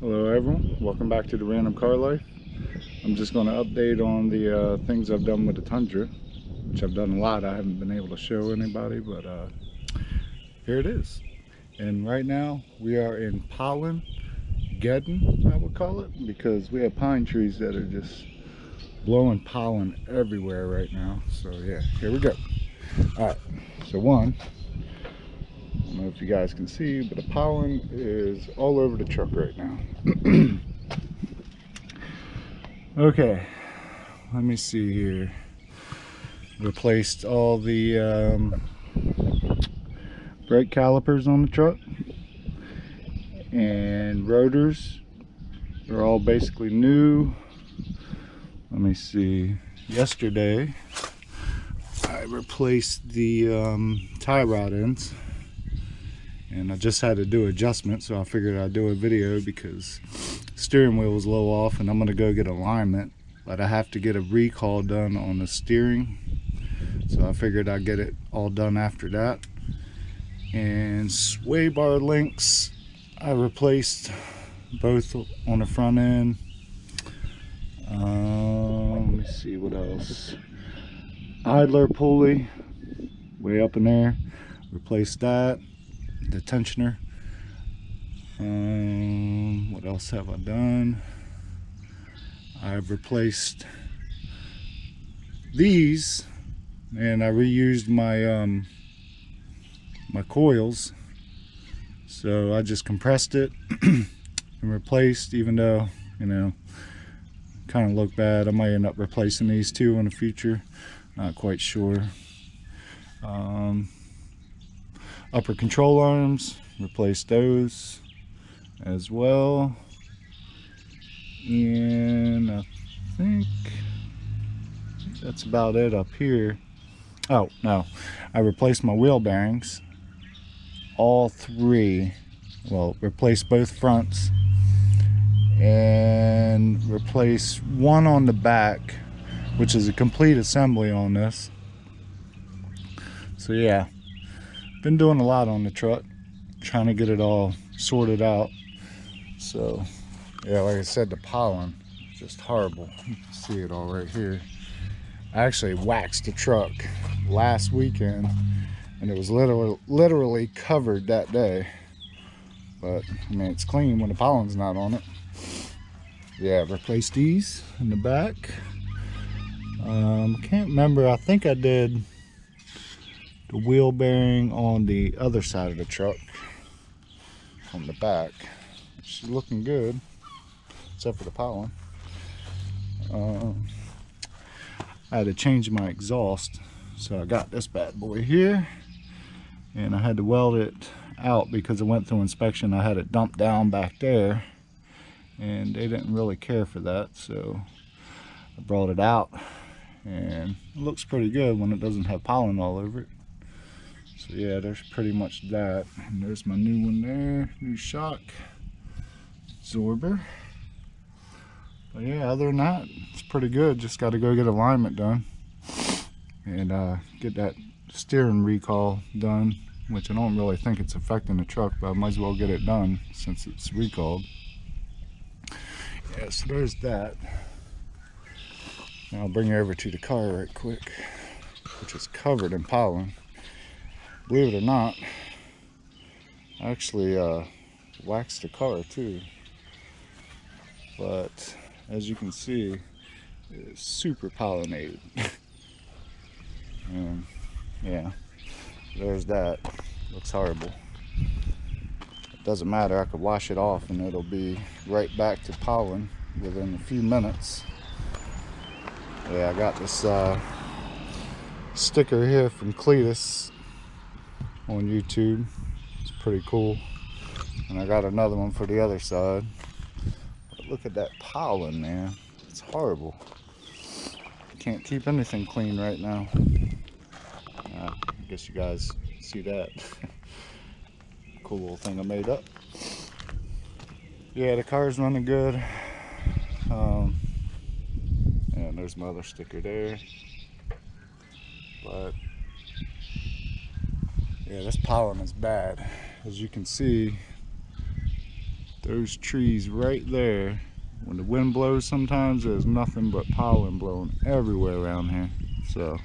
Hello everyone, welcome back to the Random Car Life. I'm just going to update on the things I've done with the Tundra, which I've done a lot. I haven't been able to show anybody, but here it is. And right now we are in Pollen, I would call it, because we have pine trees that are just blowing pollen everywhere right now. So yeah, here we go. Alright, so one, I don't know if you guys can see, but the pollen is all over the truck right now. Okay, let me see here. Replaced all the brake calipers on the truck, and rotors are all basically new. Let me see. Yesterday I replaced the tie rod ends, and I just had to do adjustments, so I figured I'd do a video because steering wheel was low off and I'm gonna go get alignment, but I have to get a recall done on the steering, so I figured I'd get it all done after that. And sway bar links, I replaced both on the front end. Let me see what else. Idler pulley way up in there, replaced that. The tensioner. What else have I done? I've replaced these, and I reused my my coils, so I just compressed it and replaced, even though, you know, kind of look bad. I might end up replacing these too in the future, not quite sure. Upper control arms, replaced those as well. And I think that's about it up here. Oh no, I replaced my wheel bearings, all three. Well, replaced both fronts and replaced one on the back, which is a complete assembly on this. So yeah, been doing a lot on the truck, trying to get it all sorted out. So yeah, like I said, the pollen is just horrible. You can see it all right here. I actually waxed the truck last weekend and it was literally covered that day, but I mean, it's clean when the pollen's not on it. Yeah, replaced these in the back. Can't remember, I think I did the wheel bearing on the other side of the truck on the back, which is looking good except for the pollen. I had to change my exhaust, so I got this bad boy here, and I had to weld it out because it went through inspection. I had it dumped down back there and they didn't really care for that, so I brought it out, and it looks pretty good when it doesn't have pollen all over it. So yeah, there's pretty much that. And there's my new one there, new shock absorber. But yeah, other than that, it's pretty good. Just got to go get alignment done and get that steering recall done, which I don't really think it's affecting the truck, but I might as well get it done since it's recalled. Yeah, so there's that. Now I'll bring you over to the car right quick, which is covered in pollen. Believe it or not, I actually waxed the car too, but as you can see, it's super pollinated. And yeah, there's that. Looks horrible. It doesn't matter, I could wash it off and it'll be right back to pollen within a few minutes. Yeah, I got this sticker here from Cletus on YouTube. It's pretty cool. And I got another one for the other side. But look at that pollen, man. It's horrible. Can't keep anything clean right now. I guess you guys see that. Cool little thing I made up. Yeah, the car's running good. And there's my other sticker there. But yeah, this pollen is bad. As you can see, those trees right there, when the wind blows sometimes, there's nothing but pollen blowing everywhere around here. So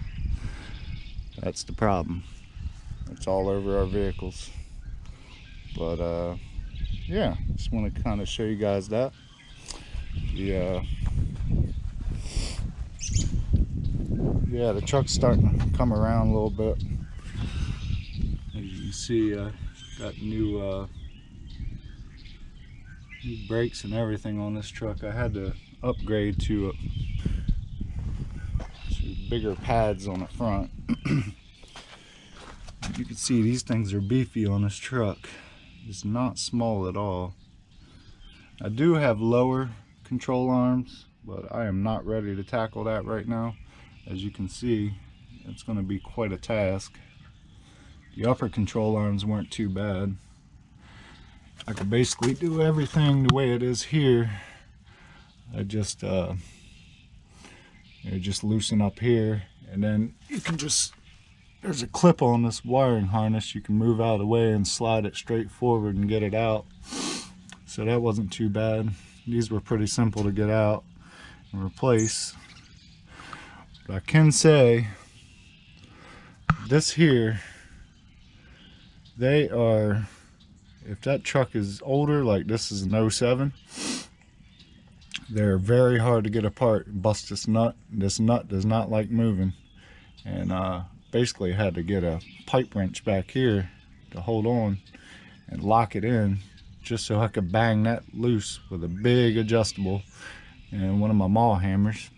that's the problem. It's all over our vehicles. But yeah, just want to kind of show you guys that. Yeah, the truck's starting to come around a little bit. As you can see, got new brakes and everything on this truck. I had to upgrade to bigger pads on the front. You can see these things are beefy on this truck. It's not small at all. I do have lower control arms, but I am not ready to tackle that right now. As you can see, it's going to be quite a task. The upper control arms weren't too bad. I could basically do everything the way it is here. I just just loosen up here, and then you can just, there's a clip on this wiring harness. You can move out of the way and slide it straight forward and get it out. So that wasn't too bad. These were pretty simple to get out and replace. But I can say this here, they are, if that truck is older, like this is an 07, they're very hard to get apart and bust this nut. This nut does not like moving. And basically had to get a pipe wrench back here to hold on and lock it in, just so I could bang that loose with a big adjustable and one of my maul hammers.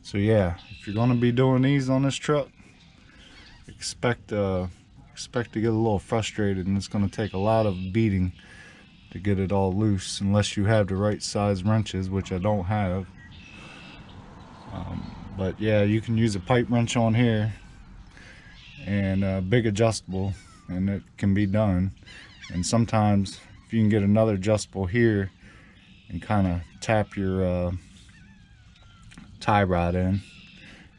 So yeah, if you're going to be doing these on this truck, expect to get a little frustrated, and it's going to take a lot of beating to get it all loose, unless you have the right size wrenches, which I don't have. But yeah, you can use a pipe wrench on here and a big adjustable, and it can be done. And sometimes if you can get another adjustable here and kind of tap your tie rod in,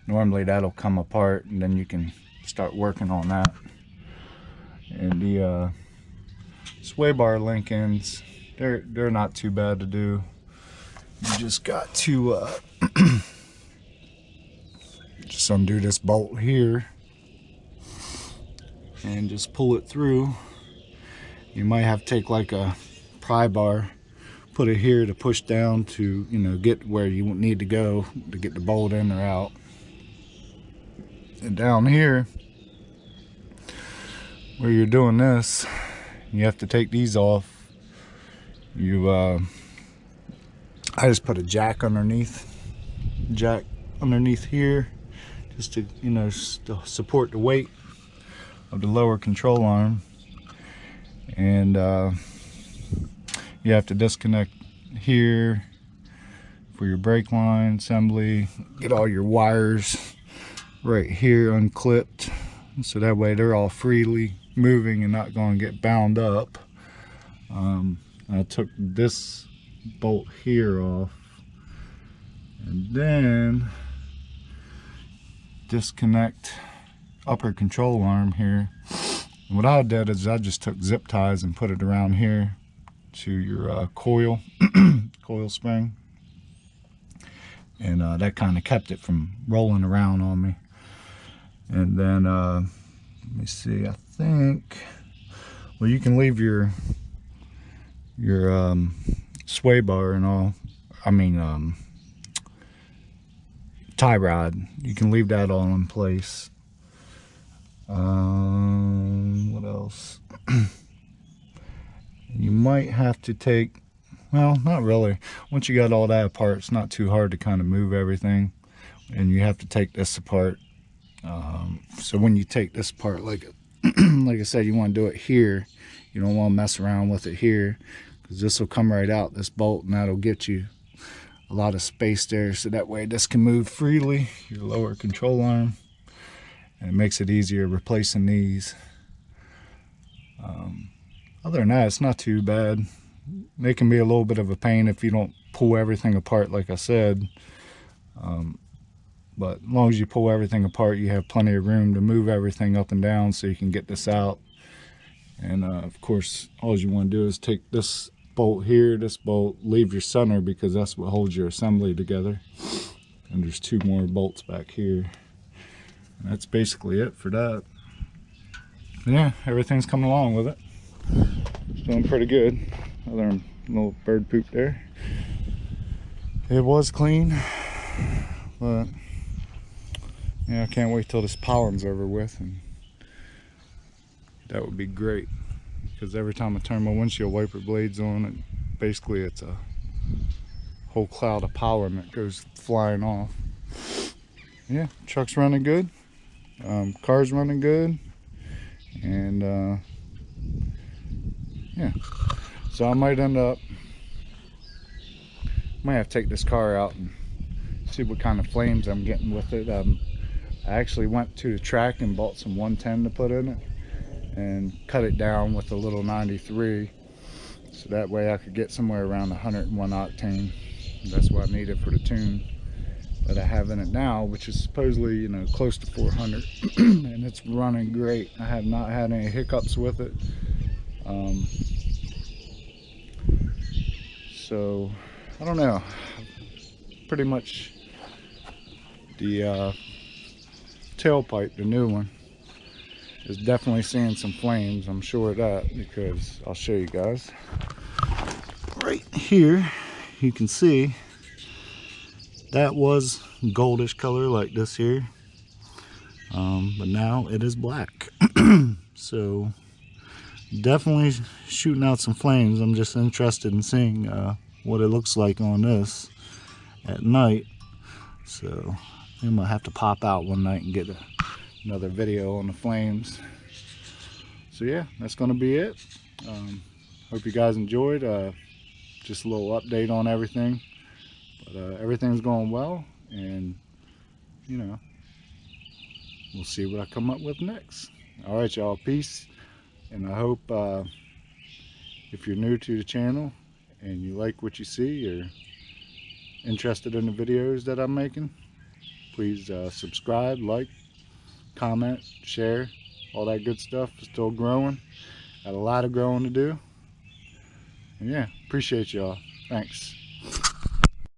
normally that'll come apart, and then you can start working on that. And the sway bar link ends, they're not too bad to do. You just got to just undo this bolt here and just pull it through. You might have to take like a pry bar, put it here to push down to, you know, get where you need to go to get the bolt in or out. And down here where you're doing this, you have to take these off. I just put a jack underneath here, just to, you know, to support the weight of the lower control arm. And you have to disconnect here for your brake line assembly. Get all your wires right here unclipped, so that way they're all freely moving and not going to get bound up. I took this bolt here off, and then disconnect upper control arm here. And what I did is I just took zip ties and put it around here to your coil spring, and that kind of kept it from rolling around on me. And then let me see, I think, well, you can leave your sway bar and all, I mean tie rod, you can leave that all in place. What else? You might have to take, well, not really. Once you got all that apart, it's not too hard to kind of move everything. And you have to take this apart. So when you take this apart, like I said, you want to do it here. You don't want to mess around with it here, because this will come right out, this bolt, and that'll get you a lot of space there, so that way this can move freely, your lower control arm, and it makes it easier replacing these. Other than that, it's not too bad. They can be a little bit of a pain if you don't pull everything apart, like I said. But as long as you pull everything apart, you have plenty of room to move everything up and down, so you can get this out And of course, all you want to do is take this bolt here, this bolt, leave your center because that's what holds your assembly together. And there's 2 more bolts back here. And that's basically it for that. Yeah, everything's coming along with it. Doing pretty good. Other than a little bird poop there. It was clean, but yeah, I can't wait till this pollen's over with, and that would be great. Because every time I turn my windshield wiper blades on, basically it's a whole cloud of pollen that goes flying off. Yeah, truck's running good, car's running good, and yeah. So I might have to take this car out and see what kind of flames I'm getting with it. I actually went to the track and bought some 110 to put in it and cut it down with a little 93, so that way I could get somewhere around 101 octane. That's what I needed for the tune that I have in it now, which is supposedly, you know, close to 400. And it's running great. I have not had any hiccups with it. So I don't know, pretty much the tailpipe, the new one, is definitely seeing some flames. I'm sure of that, because I'll show you guys right here. You can see that was goldish color like this here, but now it is black. So definitely shooting out some flames. I'm just interested in seeing what it looks like on this at night. So I'm gonna have to pop out one night and get another video on the flames. So yeah, that's gonna be it. Hope you guys enjoyed. Just a little update on everything, but everything's going well, and you know, we'll see what I come up with next. All right, y'all, peace. And I hope if you're new to the channel and you like what you see or interested in the videos that I'm making, please subscribe, like, comment, share, all that good stuff. Still growing. Got a lot of growing to do. And yeah, appreciate y'all. Thanks.